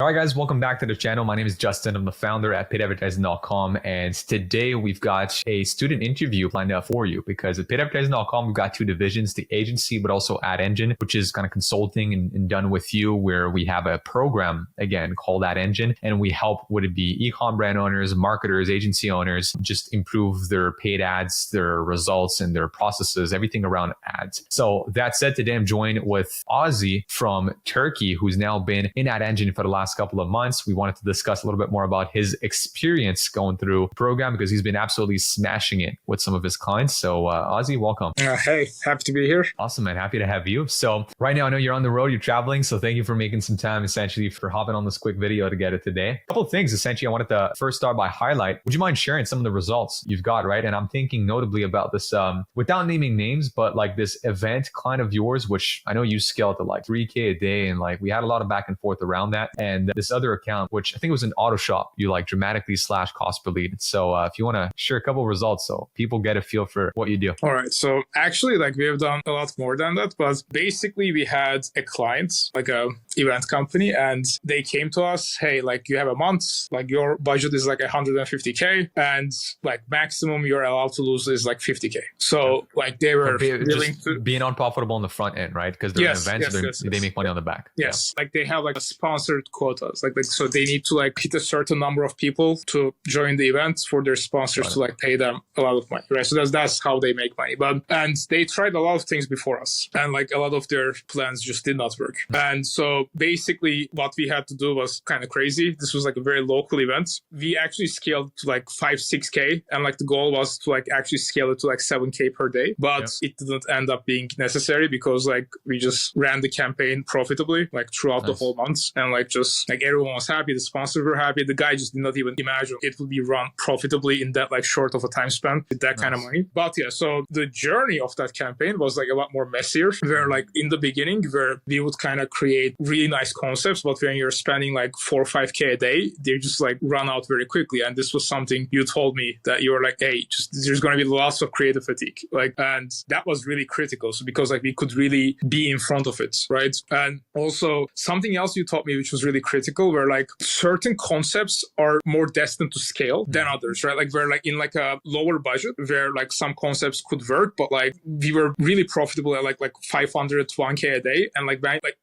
All right, guys, welcome back to the channel. My name is Justin. I'm the founder at paidadvertising.com. And today we've got a student interview lined up for you because at paidadvertising.com, we've got two divisions, the agency, but also Ad Engine, which is kind of consulting and done with you, where we have a program, again, called Ad Engine. And we help, would it be e-com brand owners, marketers, agency owners, just improve their paid ads, their results, and their processes, everything around ads. So that said, today I'm joined with Ozzy from Turkey, who's now been in Ad Engine for the last couple of months. We wanted to discuss a little bit more about his experience going through the program because he's been absolutely smashing it with some of his clients. So Ozzy, welcome. Hey, happy to be here. Awesome, man. Happy to have you. So right now, I know you're on the road, you're traveling. So thank you for making some time essentially for hopping on this quick video to get it today. A couple of things essentially I wanted to first start by highlight. Would you mind sharing some of the results you've got, right? And I'm thinking notably about this, without naming names, but like this event client of yours, which I know you scaled to like 3K a day. And like we had a lot of back and forth around that. And this other account, which I think was an auto shop, you like dramatically slashed cost per lead. So if you want to share a couple of results so people get a feel for what you do. All right. So actually, like we have done a lot more than that, but basically we had a client, like a event company, and they came to us, hey, like you have a month, like your budget is like 150K and like maximum you're allowed to lose is like 50K. So like they were willing to being unprofitable on the front end, right? Because they're an event, so they make money on the back. Yes. Yeah. Like they have like a sponsored quotas, like so they need to like hit a certain number of people to join the event for their sponsors to like pay them a lot of money, right? So that's how they make money. And they tried a lot of things before us, and like a lot of their plans just did not work. And so basically what we had to do was kind of crazy. This was like a very local event. We actually scaled to like 5-6K, and like the goal was to like actually scale it to like 7K per day, but it didn't end up being necessary because like we just ran the campaign profitably like throughout the whole month, and like just like everyone was happy, the sponsors were happy. The guy just did not even imagine it would be run profitably in that like short of a time span with that kind of money. But yeah, so the journey of that campaign was like a lot more messier, where like in the beginning where we would kind of create really nice concepts, but when you're spending like 4 or 5K a day, they just like run out very quickly. And this was something you told me that you were like, hey, just there's going to be lots of creative fatigue. Like, and that was really critical. So because like we could really be in front of it, right? And also something else you taught me, which was really critical, where like certain concepts are more destined to scale than others, right? Like where like in like a lower budget where like some concepts could work, but like we were really profitable at like 500 to 1K a day. And like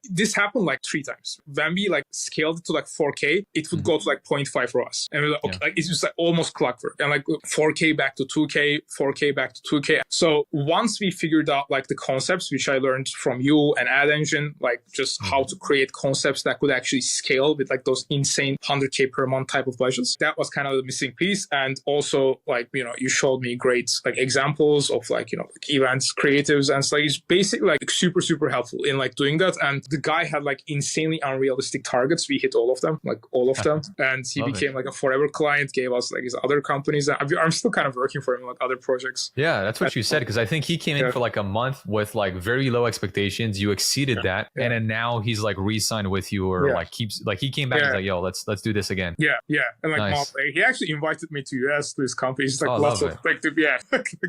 this happened like 3 times. When we like scaled it to like 4K, it would go to like 0.5 for us. And we're like, okay, like it's just like almost clockwork. And like 4K back to 2K, 4K back to 2K. So once we figured out like the concepts, which I learned from you and Ad Engine, like just how to create concepts that could actually scale with like those insane 100K per month type of budgets, that was kind of the missing piece. And also like, you know, you showed me great like examples of like, you know, like events, creatives, and so it's basically like super, super helpful in like doing that. And the guy had like insanely unrealistic targets. We hit all of them, like all of them. And he became like a forever client, gave us like his other companies. I'm still kind of working for him, like other projects. Yeah, that's what you said. Because I think he came in for like a month with like very low expectations. You exceeded that. And then now he's like re-signed with you, or like keeps like he came back and was like, yo, let's do this again. Yeah. And like he actually invited me to US to his company. He's like lots of like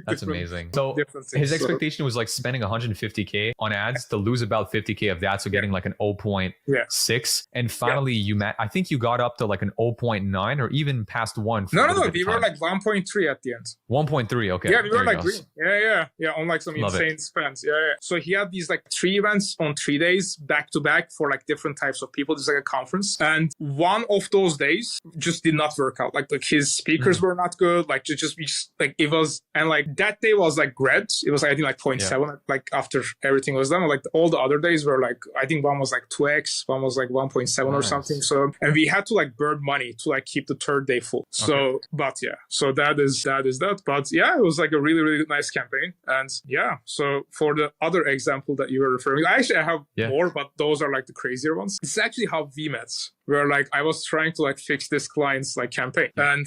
that's amazing. So his expectation was like spending 150K on ads to lose about 50K of that. So getting like an 0.6. And finally I think you got up to like an 0.9 or even past 1. No. We were like 1.3 at the end. 1.3. Okay. Yeah, we were like green. Yeah. On like some insane spends. Yeah. So he had these like 3 events on 3 days back to back for like different types of people. There's like a conference. And one of those days just did not work out. Like his speakers were not good. Like just like it was, and like that day was like red. It was like, I think like 0.7, like after everything was done. Like all the other days were like, I think one was like 2x, one was like 1.7 or something. So, and we had to like burn money to like keep the 3rd day full. So, but yeah, so that is that. But yeah, it was like a really, really nice campaign. And yeah, so for the other example that you were referring, I have more, but those are like the crazier ones. It's actually how we met. where like I was trying to like fix this client's like campaign. And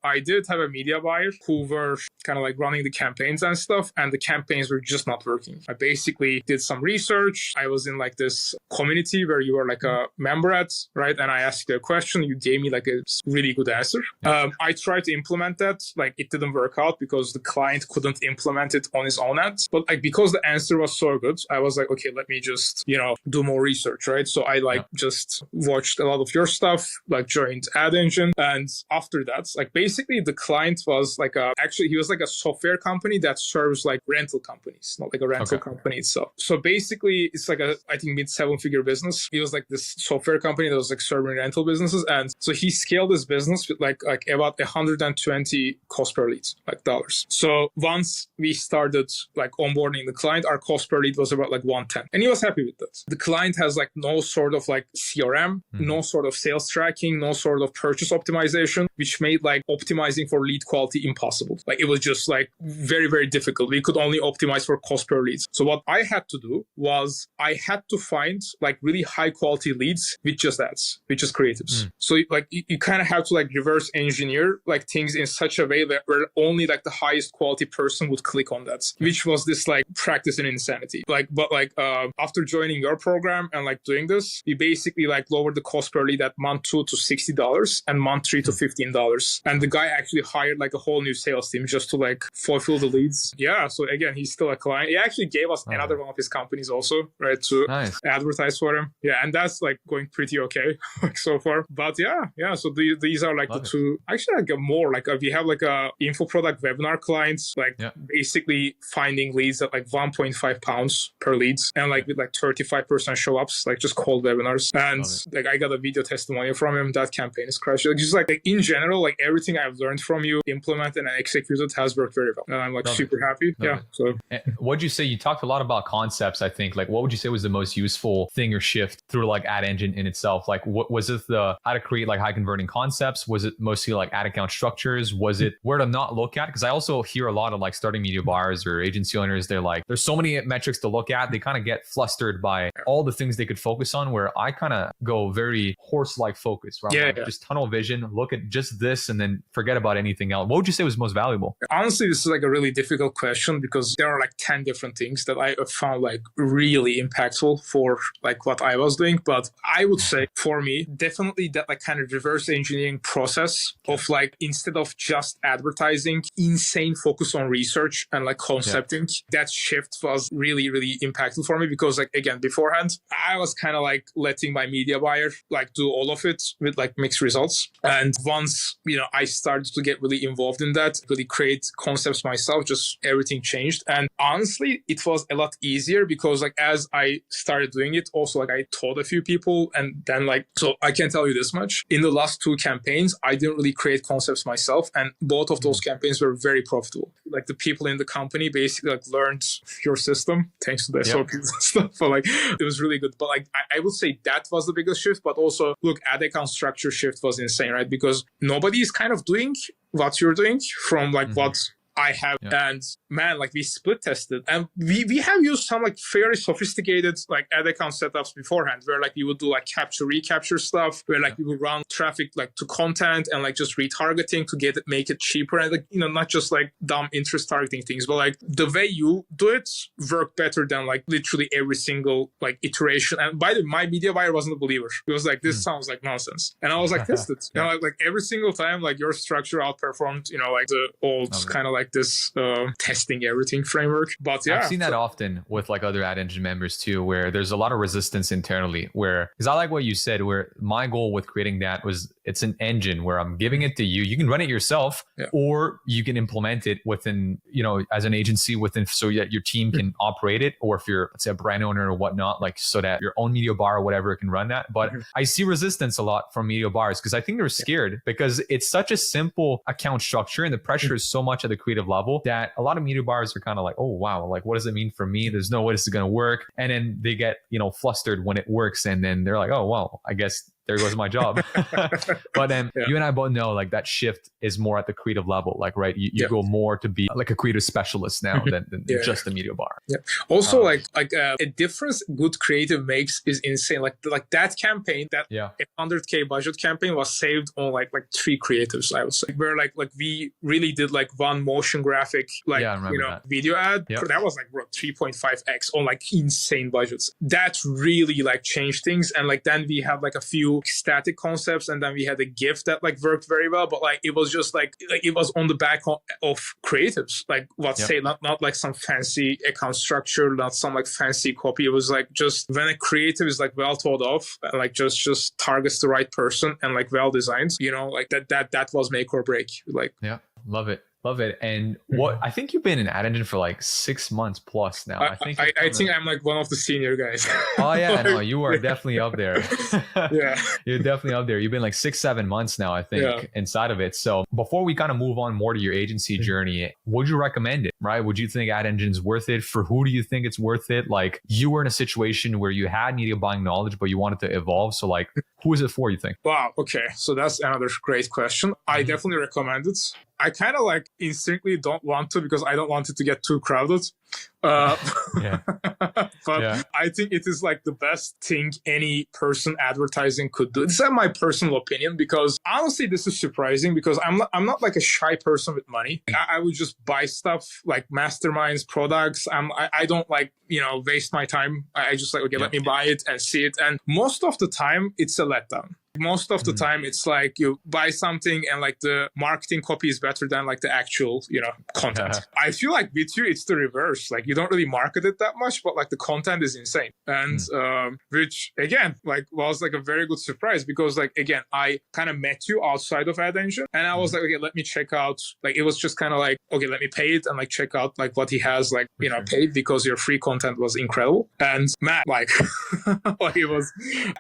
I did have a media buyer who were kind of like running the campaigns and stuff, and the campaigns were just not working. I basically did some research. I was in like this community where you were like a member at, right? And I asked you a question. You gave me like a really good answer. I tried to implement that. Like it didn't work out because the client couldn't implement it on his own end. But like because the answer was so good, I was like, okay, let me just, do more research, right? So I like just watched a lot of your stuff, like joined Ad Engine. And after that, like basically the client was like actually he was like a software company that serves like rental companies, not like a rental company itself. So basically it's like I think mid 7-figure business. He was like this software company that was like serving rental businesses. And so he scaled his business with like about 120 cost per lead, like dollars. So once we started like onboarding the client, our cost per lead was about like 110. And he was happy with that. The client has like no sort of like CRM, no sort of sales tracking, no sort of purchase optimization, which made like optimizing for lead quality impossible. Like it was just like very, very difficult. We could only optimize for cost per lead. So what I had to do was I had to find like really high quality leads with just ads, with just creatives. So like you kind of have to like reverse engineer like things in such a way that where only like the highest quality person would click on that, which was this like practice in insanity. Like, but like after joining your program and like doing this, we basically like lowered the cost per lead at month 2 to $60 and month 3 to $15. And the guy actually hired like a whole new sales team just to like fulfill the leads. Yeah. So again, he's still a client. He actually gave us another one of his companies also, right, to advertise for him. Yeah. And that's like going pretty okay like so far. But yeah. So these are like the two, actually like more like we have like a info product webinar clients, like basically finding leads at like 1.5 pounds per leads and like with like 35% show ups, like just cold webinars. And like I got a video testimonial from him. That campaign is crushed. Like, just like in general, like everything I've learned from you, implemented and executed has worked very well. And I'm like super happy. So what'd you say? You talked a lot about concepts, I think. Like what would you say was the most useful thing or shift through like Ad Engine in itself? Like what was it, the how to create like high converting concepts? Was it mostly like ad account structures? Was it where to not look at? Because I also hear a lot of like starting media buyers or agency owners, they're like, there's so many metrics to look at. They kind of get flustered by all the things they could focus on, where I kind of go very horse-like focus, right? Just tunnel vision, look at just this and then forget about anything else. What would you say was most valuable? Honestly, this is like a really difficult question because there are like 10 different things that I found like really impactful for like what I was doing. But I would say for me, definitely that like kind of reverse engineering process of like, instead of just advertising, insane focus on research and like concepting, that shift was really, really impactful for me because like, again, beforehand, I was kind of like letting my media buyer like do all of it with like mixed results. And once, I started to get really involved in that, really create concepts myself, just everything changed. And honestly, it was a lot easier because like as I started doing it, also like I taught a few people and then like, so I can tell you this much. In the last 2 campaigns, I didn't really create concepts myself. And both of those campaigns were very profitable. Like the people in the company basically like learned your system thanks to the SOPs and stuff. But like it was really good. But like I would say that was the biggest shift. But also look, ad account structure shift was insane, right? Because nobody is kind of doing what you're doing from like what I have. And man, like we split tested and we have used some like fairly sophisticated like ad account setups beforehand where like we would do like capture recapture stuff where like we would run traffic like to content and like just retargeting to make it cheaper and like not just like dumb interest targeting things, but like the way you do it worked better than like literally every single like iteration. And by the way, my media buyer wasn't a believer. It was like, this sounds like nonsense. And I was like, test it. And like every single time like your structure outperformed like the old kind of like this testing everything framework. But I've seen that often with like other Ad Engine members too, where there's a lot of resistance internally because I like what you said, where my goal with creating that was it's an engine where I'm giving it to you. You can run it yourself or you can implement it within, as an agency within so that your team can operate it. Or if you're, let's say, a brand owner or whatnot, like so that your own media bar or whatever can run that. But I see resistance a lot from media bars because I think they're scared because it's such a simple account structure and the pressure is so much at the creative level that a lot of media buyers are kind of like, oh, wow, like, what does it mean for me? There's no way this is going to work. And then they get, flustered when it works. And then they're like, oh, well, I guess there goes my job. But then you and I both know like that shift is more at the creative level. Like, right, you go more to be like a creative specialist now than just a media bar. Also, like a difference good creative makes is insane. Like that campaign, that 100K budget campaign was saved on like 3 creatives, I would say. Where like we really did like one motion graphic, like video ad. That was like 3.5x on like insane budgets. That really like changed things. And like then we had like a few few static concepts, and then we had a GIF that like worked very well, but like it was just like it was on the back of creatives, like say not like some fancy account structure, not some like fancy copy. It was like just when a creative is like well thought of, like just targets the right person and like well designed, like that was make or break. Like love it. Love it. And what I think you've been in ad engine for like 6 months plus now. I think I'm like one of the senior guys. Oh yeah, no, you are definitely up there. Yeah, you're definitely up there. You've been like 6-7 months now, I think, inside of it. So before we kind of move on more to your agency journey, would you recommend it? Right? Would you think ad engine's worth it? For who do you think it's worth it? Like you were in a situation where you had media buying knowledge, but you wanted to evolve. So like, who is it for? You think? Wow. Okay, so that's another great question. I definitely recommend it. I kind of like instinctively don't want to because I don't want it to get too crowded. But I think it is like the best thing any person advertising could do. This is my personal opinion because honestly, this is surprising because I'm not like a shy person with money. I would just buy stuff like masterminds, products. I don't like, waste my time. I just like, okay, let me buy it and see it. And most of the time it's a letdown. Most of the time it's like you buy something and like the marketing copy is better than like the actual, content. I feel like with you, it's the reverse. Like you don't really market it that much, but like the content is insane. And which again, like was like a very good surprise because like, again, I kind of met you outside of Ad Engine and I was like, okay, let me check out. Like it was just kind of like, okay, let me pay it and like check out like what he has like, paid because your free content was incredible. And man, like, like it was,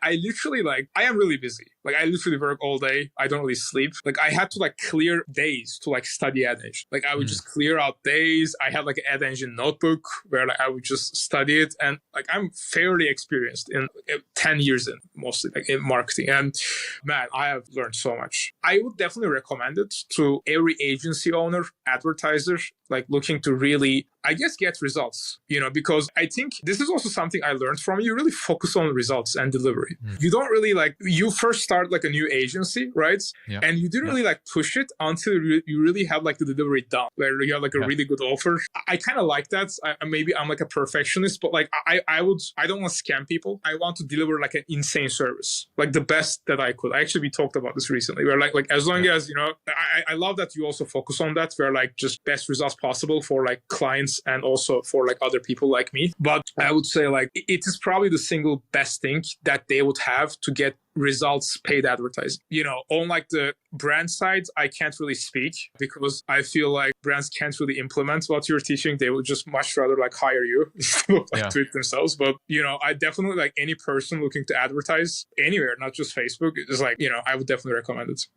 I literally like, I am really busy. Like I literally work all day. I don't really sleep. Like I had to like clear days to like study Ad Engine. Like I would just clear out days. I had like an Ad Engine notebook where like I would just study it. And like I'm fairly experienced in 10 years in mostly like in marketing. And man, I have learned so much. I would definitely recommend it to every agency owner, advertiser, like looking to really, I guess, get results, because I think this is also something I learned from you. Really focus on results and delivery. You don't really like, you first start like a new agency, right? And you didn't really like push it until you really have like the delivery done, where you have like a really good offer. I kind of like that. Maybe I'm like a perfectionist, but like I don't want to scam people. I want to deliver like an insane service, like the best that I could. We talked about this recently, where like as long as, I love that you also focus on that, where like just best results possible for like clients and also for like other people like me. But I would say like it is probably the single best thing that they would have to get results paid advertising. On like the brand side, I can't really speak because I feel like brands can't really implement what you're teaching. They would just much rather like hire you instead of like do it themselves. But I definitely like any person looking to advertise anywhere, not just Facebook, is like, I would definitely recommend it.